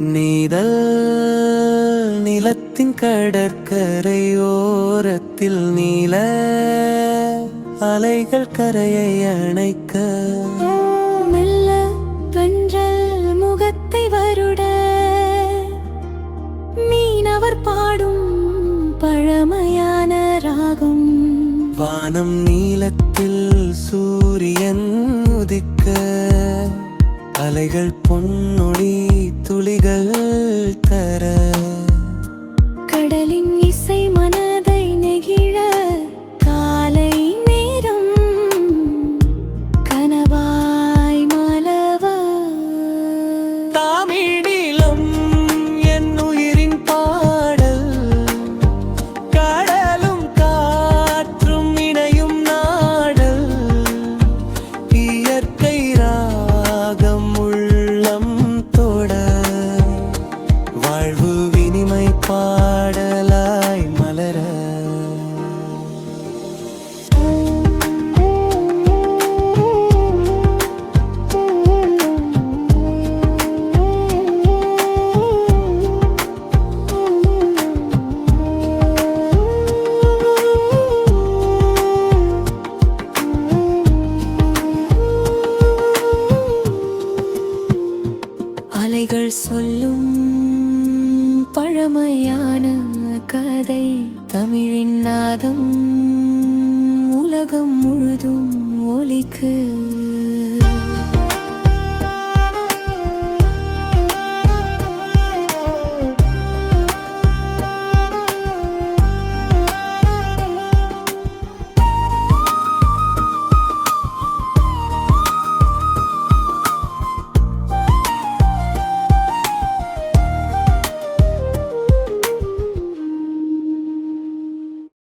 நீதல் நிலத்தின் கடற்கரையோரத்தில் நீல அலைகள் கரையை அணைக்க மெல்ல வென்றல் முகத்தை வருட மீனவர் பாடும் பழமையான ராகம். வானம் நீலத்தில் சூரியன் உதிக்க அலைகள் பொன்னொழி துளிகள் தர கடலின் இசை மனதை நெகிழ காலை நேரம் கனவாய் மலவ. தமிழிலும் என் உயிரின் பாடல் கடலும் காற்றும் இணையும் நாடல் இயற்கை ராகம் உள்ளம் தொட வாழ்வு இனிமை பாடலாய் மலர. அலைகள் சொல்லும் பழமையான கதை தமிழின் நாதம் உலகம் முழுதும் ஒலிக்கு.